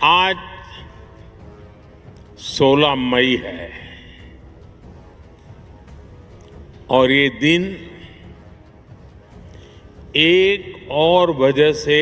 आज 16 मई है और ये दिन एक और वजह से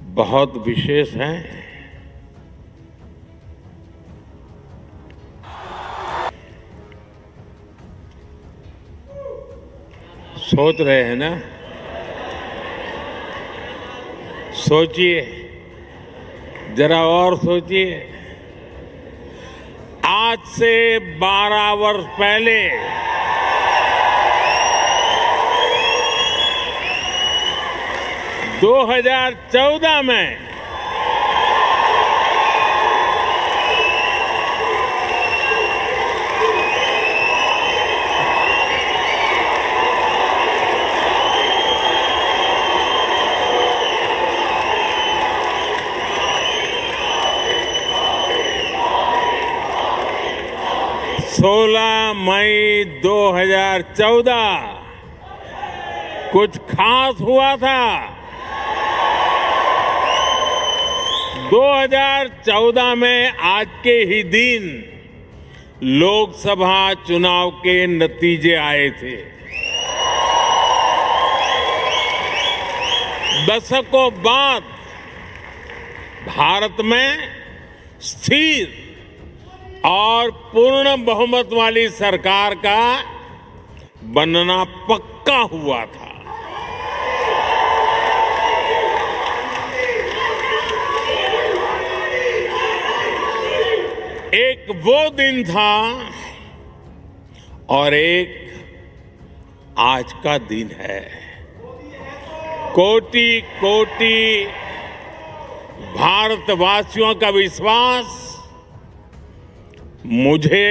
बहुत विशेष है। सोच रहे हैं ना? सोचिए, जरा और सोचिए। आज से 12 वर्ष पहले 2014 में सोलह मई 2014 कुछ खास हुआ था। 2014 में आज के ही दिन लोकसभा चुनाव के नतीजे आए थे। दशकों बाद भारत में स्थिर और पूर्ण बहुमत वाली सरकार का बनना पक्का हुआ था। एक वो दिन था और एक आज का दिन है। कोटि कोटि भारतवासियों का विश्वास मुझे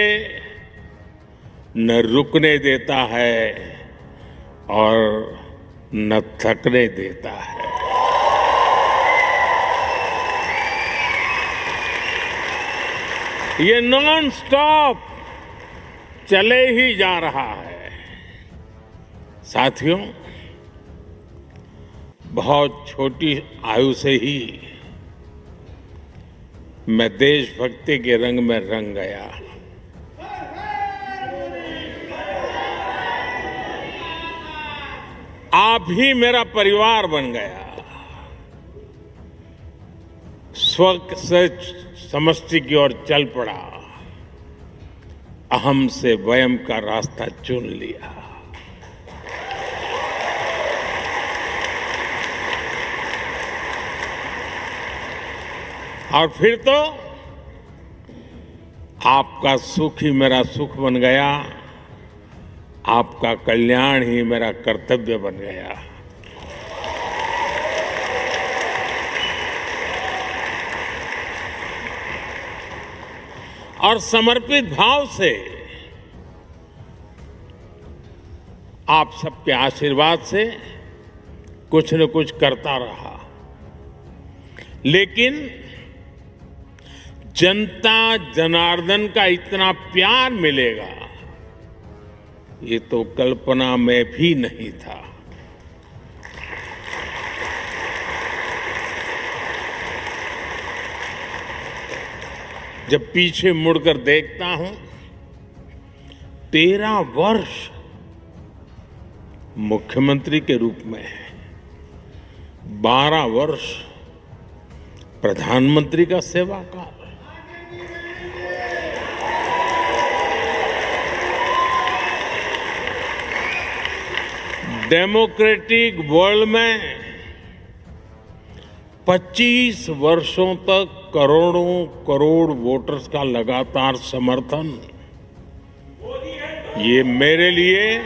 न रुकने देता है और न थकने देता है। ये नॉन स्टॉप चले ही जा रहा है। साथियों, बहुत छोटी आयु से ही मैं देशभक्ति के रंग में रंग गया। आप ही मेरा परिवार बन गया। स्व से समष्टि की ओर चल पड़ा। अहम से वयम का रास्ता चुन लिया। और फिर तो आपका सुख ही मेरा सुख बन गया। आपका कल्याण ही मेरा कर्तव्य बन गया। और समर्पित भाव से आप सबके आशीर्वाद से कुछ न कुछ करता रहा। लेकिन जनता जनार्दन का इतना प्यार मिलेगा, ये तो कल्पना में भी नहीं था। जब पीछे मुड़कर देखता हूं, 13 वर्ष मुख्यमंत्री के रूप में, 12 वर्ष प्रधानमंत्री का सेवा काल, डेमोक्रेटिक वर्ल्ड में 25 वर्षों तक करोड़ों करोड़ वोटर्स का लगातार समर्थन, ये मेरे लिए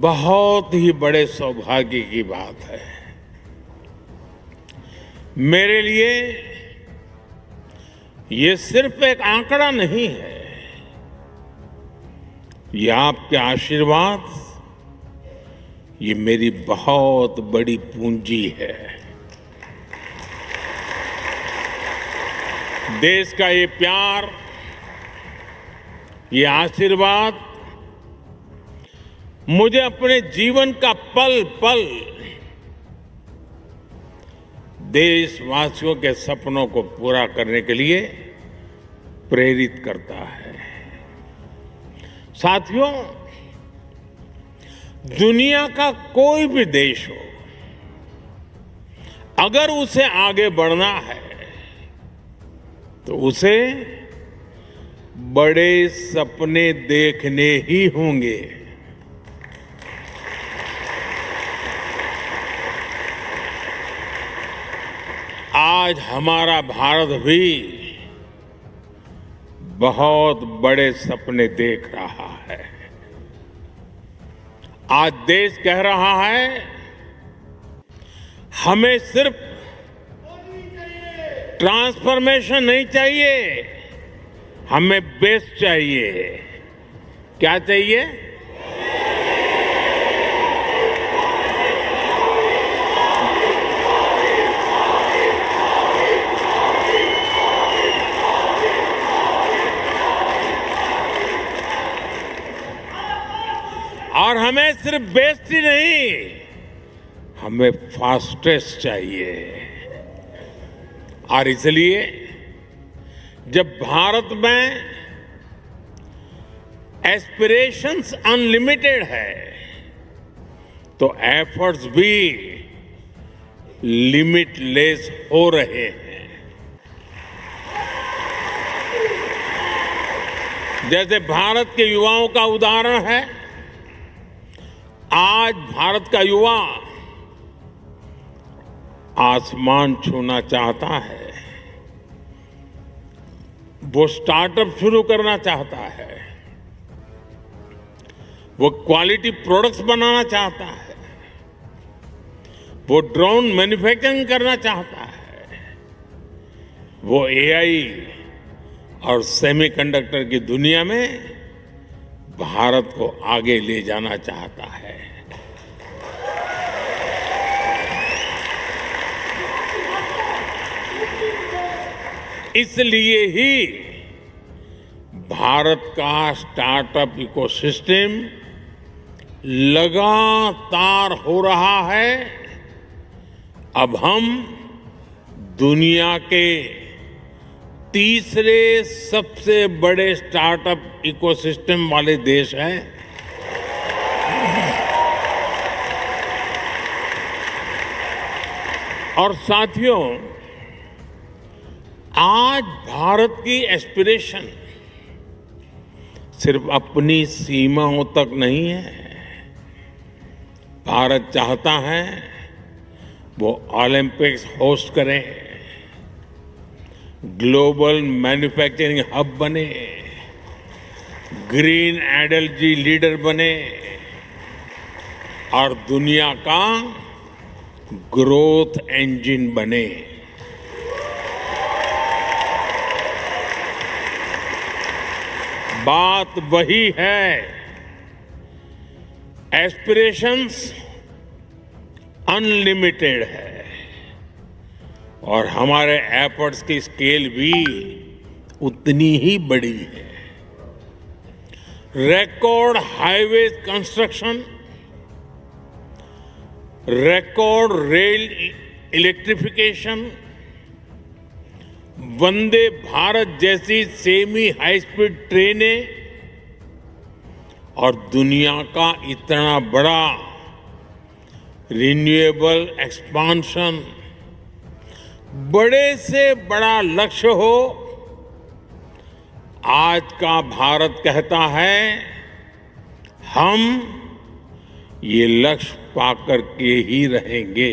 बहुत ही बड़े सौभाग्य की बात है। मेरे लिए ये सिर्फ एक आंकड़ा नहीं है, ये आपके आशीर्वाद, ये मेरी बहुत बड़ी पूंजी है। देश का ये प्यार, ये आशीर्वाद मुझे अपने जीवन का पल पल देशवासियों के सपनों को पूरा करने के लिए प्रेरित करता है। साथियों, दुनिया का कोई भी देश हो, अगर उसे आगे बढ़ना है तो उसे बड़े सपने देखने ही होंगे। आज हमारा भारत भी बहुत बड़े सपने देख रहा है। आज देश कह रहा है, हमें सिर्फ ट्रांसफॉर्मेशन नहीं चाहिए, हमें बेस्ट चाहिए। क्या चाहिए? और हमें सिर्फ बेस्ट ही नहीं, हमें फास्टेस्ट चाहिए। और इसलिए जब भारत में एस्पिरेशंस अनलिमिटेड है तो एफर्ट्स भी लिमिटलेस हो रहे हैं। जैसे भारत के युवाओं का उदाहरण है, आज भारत का युवा आसमान छूना चाहता है, वो स्टार्टअप शुरू करना चाहता है, वो क्वालिटी प्रोडक्ट्स बनाना चाहता है, वो ड्रोन मैन्युफैक्चरिंग करना चाहता है, वो एआई और सेमीकंडक्टर की दुनिया में भारत को आगे ले जाना चाहता है। इसलिए ही भारत का स्टार्टअप इकोसिस्टम लगातार हो रहा है। अब हम दुनिया के तीसरे सबसे बड़े स्टार्टअप इकोसिस्टम वाले देश हैं। और साथियों, आज भारत की एस्पिरेशन सिर्फ अपनी सीमाओं तक नहीं है। भारत चाहता है वो ओलंपिक्स होस्ट करे, ग्लोबल मैन्युफैक्चरिंग हब बने, ग्रीन एनर्जी लीडर बने और दुनिया का ग्रोथ इंजन बने। बात वही है, एस्पिरेशंस अनलिमिटेड है और हमारे एफर्ट्स की स्केल भी उतनी ही बड़ी है। Record highway construction, record rail electrification, Vande Bharat जैसी सेमी हाई स्पीड ट्रेनें और दुनिया का इतना बड़ा रिन्यूएबल एक्सपांशन, बड़े से बड़ा लक्ष्य हो, आज का भारत कहता है हम ये लक्ष्य पाकर के ही रहेंगे।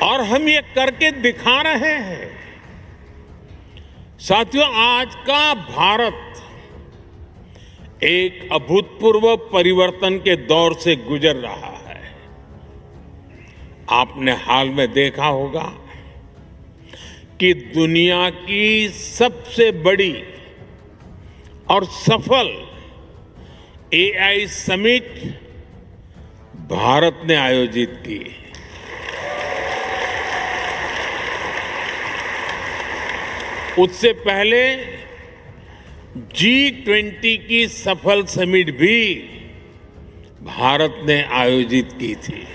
और हम ये करके दिखा रहे हैं। साथियों, आज का भारत एक अभूतपूर्व परिवर्तन के दौर से गुजर रहा है। आपने हाल में देखा होगा कि दुनिया की सबसे बड़ी और सफल एआई समिट भारत ने आयोजित की। उससे पहले G20 की सफल समिट भी भारत ने आयोजित की थी।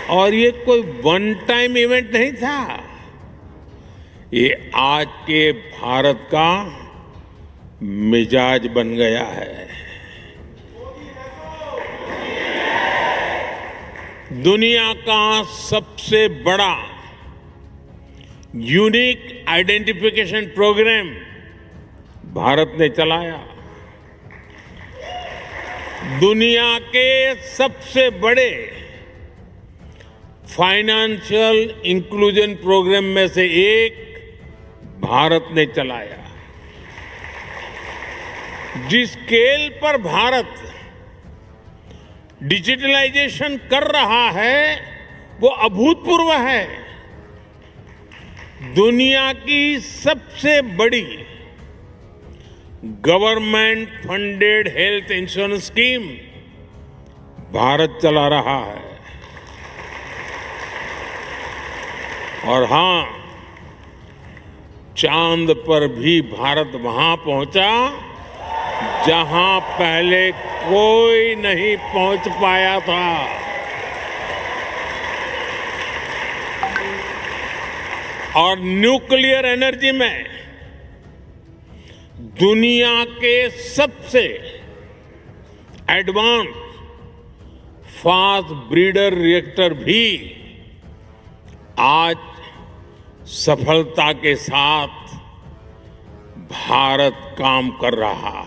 और ये कोई वन टाइम इवेंट नहीं था, ये आज के भारत का मिजाज बन गया है। दुनिया का सबसे बड़ा यूनिक आइडेंटिफिकेशन प्रोग्राम भारत ने चलाया। दुनिया के सबसे बड़े फाइनेंशियल इंक्लूजन प्रोग्राम में से एक भारत ने चलाया। जिस स्केल पर भारत डिजिटलाइजेशन कर रहा है वो अभूतपूर्व है। दुनिया की सबसे बड़ी government funded health insurance scheme Bharat चला रहा है। और हां, चांद पर भी भारत वहां पहुंचा जहां पहले कोई नहीं पहुंच पाया था। और न्यूक्लियर एनर्जी में दुनिया के सबसे एडवांस फास्ट ब्रीडर रिएक्टर भी आज सफलता के साथ भारत काम कर रहा है।